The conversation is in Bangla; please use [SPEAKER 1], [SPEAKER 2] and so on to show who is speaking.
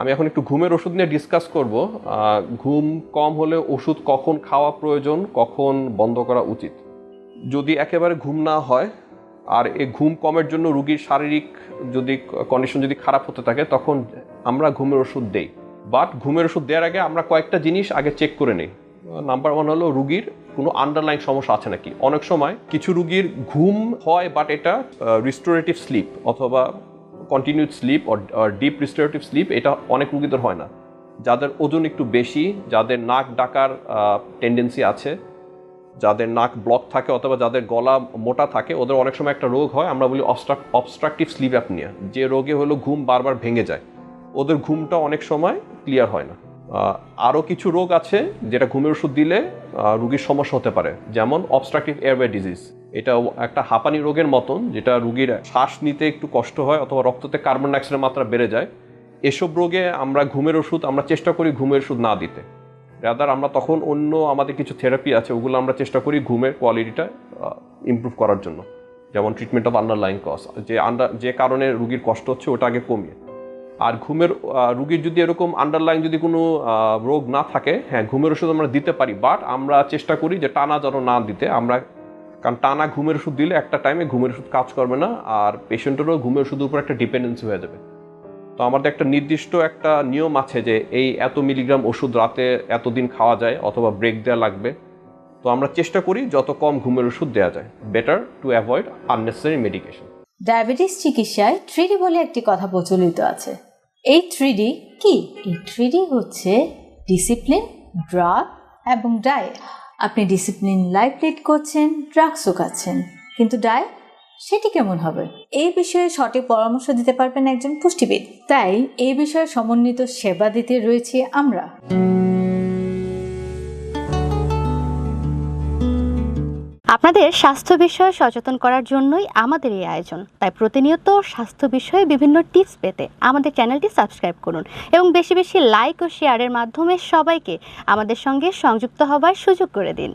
[SPEAKER 1] আমি এখন একটু ঘুমের ওষুধ নিয়ে ডিসকাস করব। ঘুম কম হলে ওষুধ কখন খাওয়া প্রয়োজন, কখন বন্ধ করা উচিত। যদি একেবারে ঘুম না হয় আর এই ঘুম কমের জন্য রুগীর শারীরিক যদি কন্ডিশন যদি খারাপ হতে থাকে, তখন আমরা ঘুমের ওষুধ দেই। বাট ঘুমের ওষুধ দেওয়ার আগে আমরা কয়েকটা জিনিস আগে চেক করে নিই। নাম্বার 1 হলো রুগীর কোনো আন্ডারলাইন সমস্যা আছে নাকি। অনেক সময় কিছু রুগীর ঘুম হয় বাট এটা রিস্টোরেটিভ স্লিপ অথবা continued sleep or deep restorative sleep, এটা অনেক রুগীদের হয় না। যাদের ওজন একটু বেশি, যাদের নাক ডাকার টেন্ডেন্সি আছে, যাদের নাক ব্লক থাকে অথবা যাদের গলা মোটা থাকে, ওদের অনেক সময় একটা রোগ হয়, আমরা বলি অবস্ট্রাকটিভ স্লিপ অ্যাপনিয়া, যে রোগে হলো ঘুম বারবার ভেঙে যায়। ওদের ঘুমটা অনেক সময় ক্লিয়ার হয় না। আরও কিছু রোগ আছে যেটা ঘুমের ওষুধ দিলে রুগীর সমস্যা হতে পারে, যেমন অবস্ট্রাকটিভ এয়ারওয়ে ডিজিজ। এটা একটা হাঁপানি রোগের মতন, যেটা রুগীর শ্বাস নিতে একটু কষ্ট হয় অথবা রক্ততে কার্বন ডাইঅক্সাইডের মাত্রা বেড়ে যায়। এসব রোগে আমরা ঘুমের ওষুধ আমরা চেষ্টা করি ঘুমের ওষুধ না দিতে। রাদার আমরা তখন অন্য আমাদের কিছু থেরাপি আছে, ওগুলো আমরা চেষ্টা করি ঘুমের কোয়ালিটিটা ইমপ্রুভ করার জন্য, যেমন ট্রিটমেন্ট অফ আন্ডারলাইং কজ, যে কারণে রুগীর কষ্ট হচ্ছে ওটা আগে কমিয়ে। আর ঘুমের রুগীর যদি এরকম আন্ডারলাইন যদি কোনো রোগ না থাকে, হ্যাঁ ঘুমের ওষুধ আমরা দিতে পারি, বাট আমরা চেষ্টা করি যে টানা যেন না দিতে। কারণ টানা ঘুমের ওষুধ দিলে একটা টাইমে ঘুমের ওষুধ কাজ করবে না, আর পেশেন্টেরও ঘুমের ওষুধের উপর একটা ডিপেন্ডেন্সি হয়ে যাবে। তো আমাদের একটা নির্দিষ্ট একটা নিয়ম আছে যে এই এত মিলিগ্রাম ওষুধ রাতে এতদিন খাওয়া যায় অথবা ব্রেক দেওয়া লাগবে। তো আমরা চেষ্টা করি যত কম ঘুমের ওষুধ দেওয়া যায়, better to avoid unnecessary medication.
[SPEAKER 2] Diabetes চিকিৎসায় 3D বলে একটি কথা প্রচলিত আছে। এই 3D কি? এই 3D হচ্ছে ডিসিপ্লিন, ড্রাগ এবং ডায়েট। আপনি ডিসিপ্লিন লাইফ লিড করছেন, ড্রাগসও খাচ্ছেন, কিন্তু ডায়েট সেটি কেমন হবে? এই বিষয়ে সঠিক পরামর্শ দিতে পারবেন একজন পুষ্টিবিদ। তাই এই বিষয়ে সমন্বিত সেবা দিতে রয়েছে আমরা।
[SPEAKER 3] আপনাদের স্বাস্থ্য বিষয়ে সচেতন করার জন্যই আমাদের এই আয়োজন। তাই প্রতিনিয়ত স্বাস্থ্য বিষয়ে বিভিন্ন টিপস পেতে আমাদের চ্যানেলটি সাবস্ক্রাইব করুন এবং বেশি বেশি লাইক ও শেয়ারের মাধ্যমে সবাইকে আমাদের সঙ্গে সংযুক্ত হবার সুযোগ করে দিন।